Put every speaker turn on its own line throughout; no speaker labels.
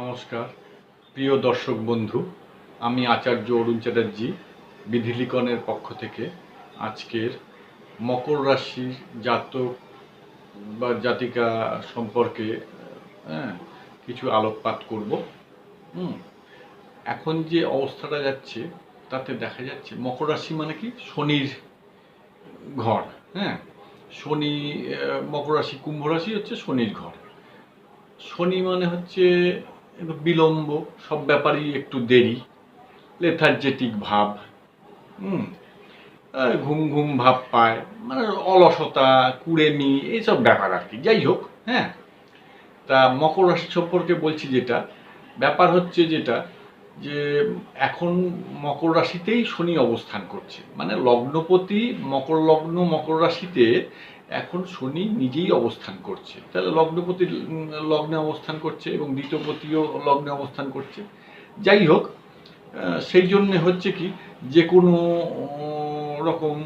নমস্কার প্রিয় দর্শক বন্ধু, আমি আচার্য অরুণ চ্যাটার্জি বিধিলিখনের পক্ষ থেকে আজকের মকর রাশির জাতক বা জাতিকা সম্পর্কে হ্যাঁ কিছু আলোকপাত করব। এখন যে অবস্থাটা যাচ্ছে তাতে দেখা যাচ্ছে মকর রাশি মানে কি শনির ঘর। হ্যাঁ, শনি মকর রাশি, কুম্ভ রাশি হচ্ছে শনির ঘর। শনি মানে হচ্ছে একটু বিলম্ব, সব ব্যাপারই একটু দেরি, লেথার্জেটিক ভাব, হুম ঘুম ঘুম ভাব পায়, মানে অলসতা, কুড়েমি, এইসব ব্যাপার আর কি। যাই হোক, হ্যাঁ, তা মকর রাশি সম্পর্কে বলছি, যেটা ব্যাপার হচ্ছে যেটা যে এখন মকর রাশিতেই শনি অবস্থান করছে, মানে লগ্নপতি মকর লগ্ন, মকর রাশিতে এখন শনি নিজেই অবস্থান করছে। তাহলে লগ্নপতি লগ্নে অবস্থান করছে এবং দ্বিতীয়পতিও লগ্নে অবস্থান করছে। যাই হোক, সেই জন্যে হচ্ছে কি, যে কোনো রকম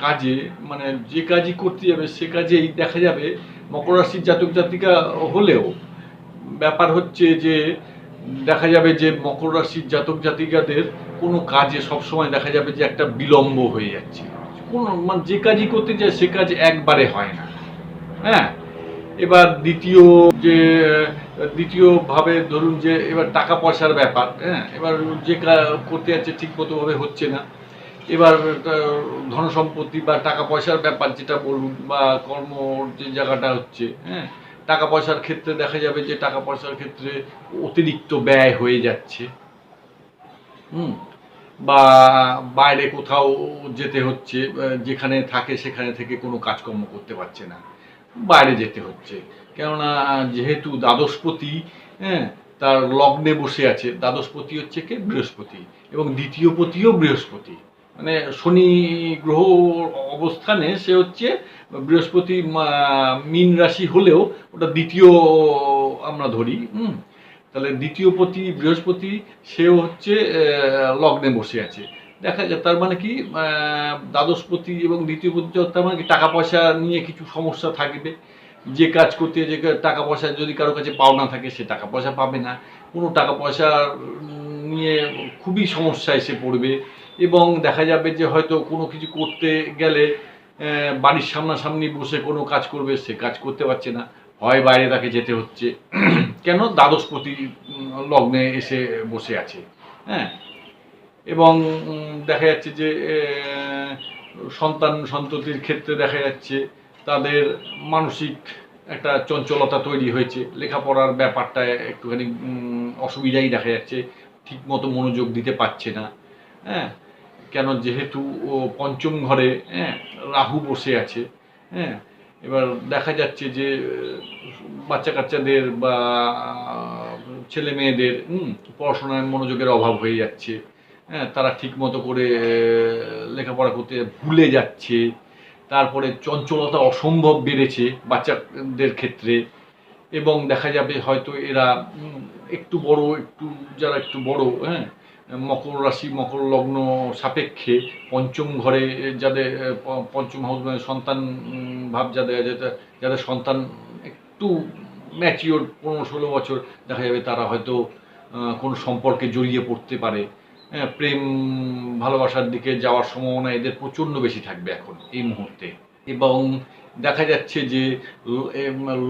কাজে, মানে যে কাজই করতে যাবে সে কাজেই দেখা যাবে মকর রাশির জাতক জাতিকা হলেও ব্যাপার হচ্ছে যে দেখা যাবে যে মকর রাশির জাতক জাতিকাদের কোনো কাজে সবসময় দেখা যাবে যে একটা বিলম্ব হয়ে যাচ্ছে। কোনো মানে যে কাজই করতে যায় সে কাজ একবারে হয় না। হ্যাঁ, এবার দ্বিতীয়ভাবে ধরুন যে এবার টাকা পয়সার ব্যাপার। হ্যাঁ, এবার যে করতে যাচ্ছে ঠিক মতোভাবে হচ্ছে না। এবার ধন সম্পত্তি বা টাকা পয়সার ব্যাপার যেটা বলুন, বা কর্ম যে জায়গাটা হচ্ছে, হ্যাঁ, টাকা পয়সার ক্ষেত্রে দেখা যাবে যে টাকা পয়সার ক্ষেত্রে অতিরিক্ত ব্যয় হয়ে যাচ্ছে। বা বাইরে কোথাও যেতে হচ্ছে, যেখানে থাকে সেখানে থেকে কোনো কাজকর্ম করতে পারছে না, বাইরে যেতে হচ্ছে। কেননা যেহেতু দ্বাদশপতি, হ্যাঁ, তার লগ্নে বসে আছে। দ্বাদশপতি হচ্ছে কে? বৃহস্পতি, এবং দ্বিতীয় পতিও বৃহস্পতি। মানে শনি গ্রহ অবস্থানে সে হচ্ছে বৃহস্পতি, মীন রাশি হলেও ওটা দ্বিতীয় আমরা ধরি। তাহলে দ্বিতীয় পতি বৃহস্পতি, সেও হচ্ছে লগ্নে বসে আছে। দেখা যায় তার মানে কি, দ্বাদশপতি এবং দ্বিতীয় পতি, তার মানে কি টাকা পয়সা নিয়ে কিছু সমস্যা থাকবে। যে কাজ করতে, যে টাকা পয়সা যদি কারো কাছে পাওনা থাকে সে টাকা পয়সা পাবে না, কোনো টাকা পয়সা নিয়ে খুবই সমস্যা এসে পড়বে। এবং দেখা যাবে যে হয়তো কোনো কিছু করতে গেলে বাড়ির সামনাসামনি বসে কোনো কাজ করবে, সে কাজ করতে পারছে না, হয় বাইরে তাকে যেতে হচ্ছে। কেন? দ্বাদশপতি লগ্নে এসে বসে আছে। হ্যাঁ, এবং দেখা যাচ্ছে যে সন্ততির ক্ষেত্রে দেখা যাচ্ছে তাদের মানসিক একটা চঞ্চলতা তৈরি হয়েছে। লেখাপড়ার ব্যাপারটা একটুখানি অসুবিধাই দেখা যাচ্ছে, ঠিক মতো মনোযোগ দিতে পারছে না। হ্যাঁ, কেন? যেহেতু ও পঞ্চম ঘরে, হ্যাঁ, রাহু বসে আছে। হ্যাঁ, এবার দেখা যাচ্ছে যে বাচ্চা কাচ্চাদের বা ছেলে মেয়েদের পড়াশোনায় মনোযোগের অভাব হয়ে যাচ্ছে। হ্যাঁ, তারা ঠিক মতো করে লেখাপড়া করতে ভুলে যাচ্ছে। তারপরে চঞ্চলতা অসম্ভব বেড়েছে বাচ্চাদের ক্ষেত্রে। এবং দেখা যাবে হয়তো এরা একটু বড়, একটু যারা একটু বড়, হ্যাঁ, মকর রাশি মকর লগ্ন সাপেক্ষে পঞ্চম ঘরে যাদের পঞ্চম হাউস, মানে সন্তান ভাব যাদের যাদের সন্তান একটু ম্যাচিওর 15-16 বছর, দেখা যাবে তারা হয়তো কোনো সম্পর্কে জড়িয়ে পড়তে পারে। হ্যাঁ, প্রেম ভালোবাসার দিকে যাওয়ার সম্ভাবনা এদের প্রচণ্ড বেশি থাকবে এখন এই মুহূর্তে। এবং দেখা যাচ্ছে যে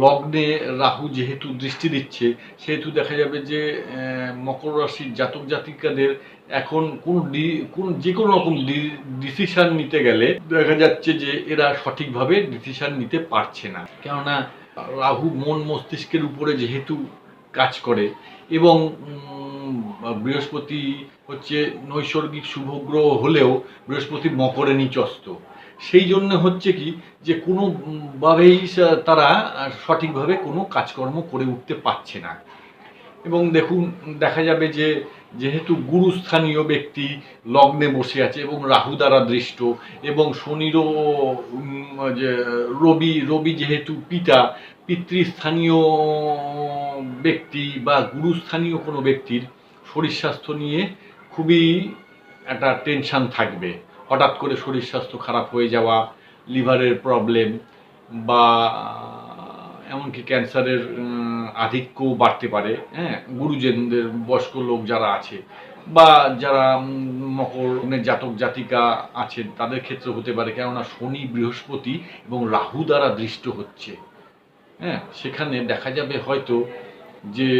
লগ্নে রাহু যেহেতু দৃষ্টি দিচ্ছে, সেহেতু দেখা যাবে যে মকর রাশির জাতক জাতিকাদের এখন যে কোনো রকম ডিসিশান নিতে গেলে দেখা যাচ্ছে যে এরা সঠিকভাবে ডিসিশান নিতে পারছে না। কেননা রাহু মন মস্তিষ্কের উপরে যেহেতু কাজ করে, এবং বৃহস্পতি হচ্ছে নৈসর্গিক শুভগ্রহ হলেও বৃহস্পতি মকরে নিচস্ত। সেই জন্য হচ্ছে কি, যে কোনোভাবেই তারা সঠিকভাবে কোনো কাজকর্ম করে উঠতে পারছে না। এবং দেখুন, দেখা যাবে যে যেহেতু গুরুস্থানীয় ব্যক্তি লগ্নে বসে আছে এবং রাহু দ্বারা দৃষ্ট, এবং শনিরও যে রবি যেহেতু পিতৃস্থানীয় ব্যক্তি বা গুরুস্থানীয় কোনো ব্যক্তির শরীর স্বাস্থ্য নিয়ে খুবই একটা টেনশান থাকবে। হঠাৎ করে শরীর স্বাস্থ্য খারাপ হয়ে যাওয়া, লিভারের প্রবলেম, বা এমনকি ক্যান্সারের আধিক্য বাড়তে পারে, হ্যাঁ, গুরুজনদের বয়স্ক লোক যারা আছে বা যারা মকর লগ্নের জাতক জাতিকা আছেন তাদের ক্ষেত্রে হতে পারে, কেননা শনি বৃহস্পতি এবং রাহু দ্বারা দৃষ্ট হচ্ছে। হ্যাঁ, সেখানে দেখা যাবে হয়তো যে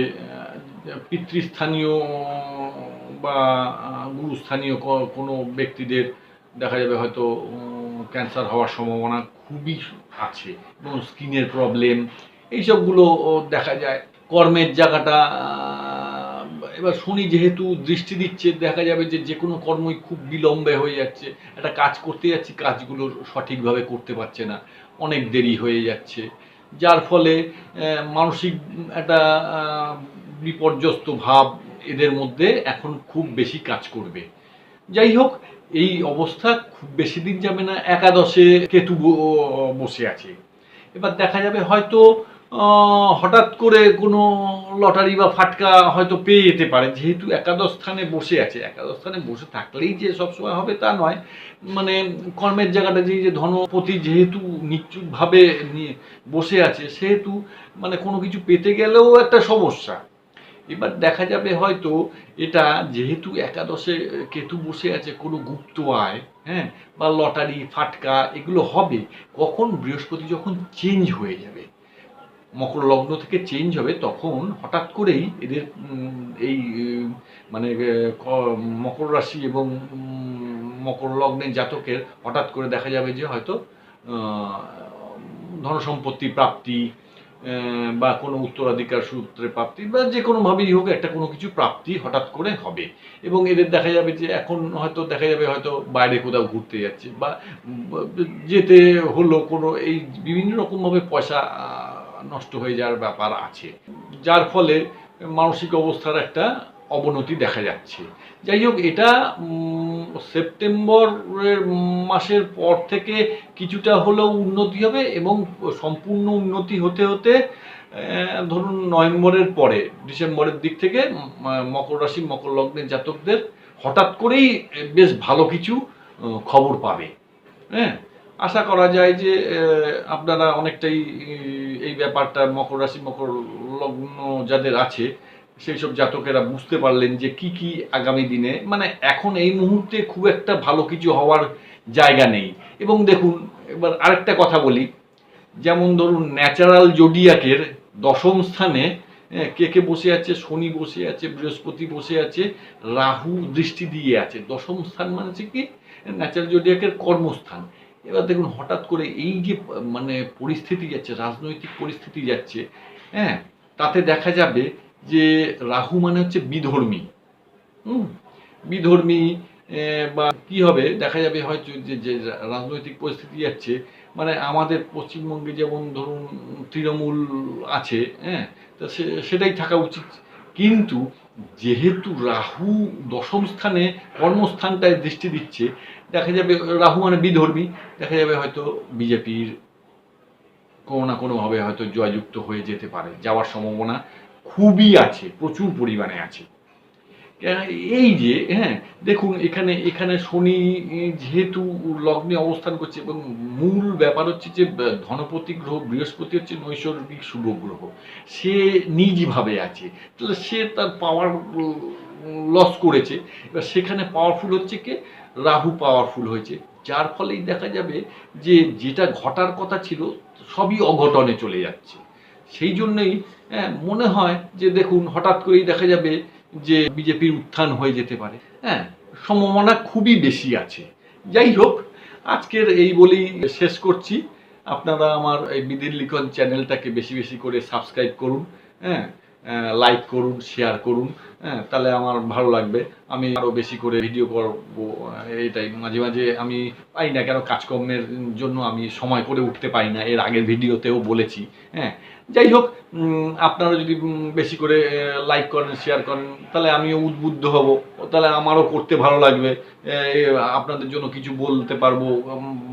পিতৃস্থানীয় বা গুরুস্থানীয় কোনো ব্যক্তিদের দেখা যাবে হয়তো ক্যান্সার হওয়ার সম্ভাবনা খুবই আছে, এবং স্কিনের প্রবলেম এইসবগুলো দেখা যায়। কর্মের জায়গাটা এবার শনি যেহেতু দৃষ্টি দিচ্ছে, দেখা যাবে যে যে কোনো কর্মই খুব বিলম্বে হয়ে যাচ্ছে। একটা কাজ করতে যাচ্ছি, কাজগুলো সঠিকভাবে করতে পারছে না, অনেক দেরি হয়ে যাচ্ছে, যার ফলে মানসিক একটা বিপর্যস্ত ভাব এদের মধ্যে এখন খুব বেশি কাজ করবে। যাই হোক, এই অবস্থা খুব বেশি দিন যাবে না। একাদশে কেতু বসে আছে, এবার দেখা যাবে হয়তো হঠাৎ করে কোনো লটারি বা ফাটকা হয়তো পেয়ে যেতে পারে, যেহেতু একাদশ স্থানে বসে আছে। একাদশ স্থানে বসে থাকলেই যে সবসময় হবে তা নয়, মানে কর্মের জায়গাটা যে ধনপতি যেহেতু নিশ্চুপভাবে নিয়ে বসে আছে, সেহেতু মানে কোনো কিছু পেতে গেলেও একটা সমস্যা। এবার দেখা যাবে হয়তো এটা যেহেতু একাদশে কেতু বসে আছে, কোনো গুপ্ত আয়, হ্যাঁ, বা লটারি ফাটকা এগুলো হবে কখন, বৃহস্পতি যখন চেঞ্জ হয়ে যাবে, মকর লগ্ন থেকে চেঞ্জ হবে, তখন হঠাৎ করেই এদের এই মানে মকর রাশি এবং মকর লগ্নের জাতকের হঠাৎ করে দেখা যাবে যে হয়তো ধনসম্পত্তি প্রাপ্তি বা কোনো উত্তরাধিকার সূত্রে প্রাপ্তি বা যে কোনোভাবেই হোক একটা কোনো কিছু প্রাপ্তি হঠাৎ করে হবে। এবং এদের দেখা যাবে যে এখন হয়তো দেখা যাবে হয়তো বাইরে কোথাও ঘুরতে যাচ্ছে বা যেতে হলো, কোনো এই বিভিন্ন রকমভাবে পয়সা নষ্ট হয়ে যাওয়ার ব্যাপার আছে, যার ফলে মানসিক অবস্থার একটা অবনতি দেখা যাচ্ছে। যাই হোক, এটা সেপ্টেম্বরের মাসের পর থেকে কিছুটা হলেও উন্নতি হবে, এবং সম্পূর্ণ উন্নতি হতে হতে ধরুন নভেম্বরের পরে ডিসেম্বরের দিক থেকে মকর রাশি মকর লগ্নের জাতকদের হঠাৎ করেই বেশ ভালো কিছু খবর পাবে। হ্যাঁ, আশা করা যায় যে আপনারা অনেকটাই এই ব্যাপারটা মকর রাশি মকর লগ্ন যাদের আছে সেই সব জাতকেরা বুঝতে পারলেন যে কি কি আগামী দিনে, মানে এখন এই মুহূর্তে খুব একটা ভালো কিছু হওয়ার জায়গা নেই। এবং দেখুন, এবার আরেকটা কথা বলি, যেমন ধরুন ন্যাচারাল জোডিয়াকের দশম স্থানে কে কে বসে আছে, শনি বসে আছে, বৃহস্পতি বসে আছে, রাহু দৃষ্টি দিয়ে আছে। দশম স্থান মানে হচ্ছে কি, ন্যাচারাল জোডিয়াকের কর্মস্থান। এবার দেখুন হঠাৎ করে এই যে মানে পরিস্থিতি যাচ্ছে, রাজনৈতিক পরিস্থিতি যাচ্ছে, হ্যাঁ, তাতে দেখা যাবে যে রাহু মানে হচ্ছে বিধর্মী, বিধর্মী বা কি হবে দেখা যাবে হয়তো যে রাজনৈতিক পরিস্থিতি যাচ্ছে, মানে আমাদের পশ্চিমবঙ্গে যেমন ধরুন তৃণমূল আছে, হ্যাঁ, তো সেটাই থাকা উচিত। কিন্তু যেহেতু রাহু দশম স্থানে কর্মস্থানটায় দৃষ্টি দিচ্ছে, দেখা যাবে রাহু মানে বিধর্মী, দেখা যাবে হয়তো বিজেপির কোনো না কোনোভাবে হয়তো জয়যুক্ত হয়ে যেতে পারে, যাওয়ার সম্ভাবনা খুবই আছে, প্রচুর পরিমাণে আছে। এই যে হ্যাঁ, দেখুন এখানে এখানে শনি যেহেতু লগ্নে অবস্থান করছে, এবং মূল ব্যাপার হচ্ছে যে ধনপতি গ্রহ বৃহস্পতি হচ্ছে নৈসর্গিক শুভ গ্রহ, সে নিজভাবে আছে, তাহলে সে তার পাওয়ার লস করেছে। এবার সেখানে পাওয়ারফুল হচ্ছে কে, রাহু পাওয়ারফুল হয়েছে, যার ফলেই দেখা যাবে যে যেটা ঘটার কথা ছিল সবই অঘটনে চলে যাচ্ছে। সেই জন্যই মনে হয় যে দেখুন হঠাৎ করেই দেখা যাবে যে বিজেপির উত্থান হয়ে যেতে পারে, হ্যাঁ, সম্ভাবনা খুবই বেশি আছে। যাই হোক, আজকের এই বলেই শেষ করছি। আপনারা আমার এই বিদির লিখন চ্যানেলটাকে বেশি বেশি করে সাবস্ক্রাইব করুন, হ্যাঁ, লাইক করুন, শেয়ার করুন, হ্যাঁ, তাহলে আমার ভালো লাগবে, আমি আরও বেশি করে ভিডিও করবো। এইটাই, মাঝে মাঝে আমি পাই না, কেন কাজকর্মের জন্য আমি সময় করে উঠতে পাই না, এর আগের ভিডিওতেও বলেছি। হ্যাঁ, যাই হোক, আপনারা যদি বেশি করে লাইক করেন শেয়ার করেন তাহলে আমিও উদ্বুদ্ধ হব, তাহলে আমারও করতে ভালো লাগবে, আপনাদের জন্য কিছু বলতে পারবো,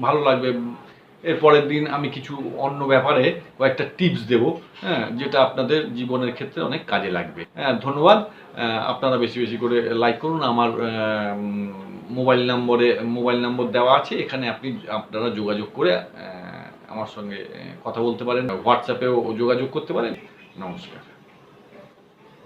ভালো লাগবে। এর পরের দিন আমি কিছু অন্য ব্যাপারে কয়েকটা টিপস দেব, হ্যাঁ, যেটা আপনাদের জীবনের ক্ষেত্রে অনেক কাজে লাগবে। হ্যাঁ, ধন্যবাদ। আপনারা বেশি বেশি করে লাইক করুন। আমার মোবাইল নম্বর দেওয়া আছে, এখানে আপনারা যোগাযোগ করে আমার সঙ্গে কথা বলতে পারেন, হোয়াটসঅ্যাপেও যোগাযোগ করতে পারেন। নমস্কার।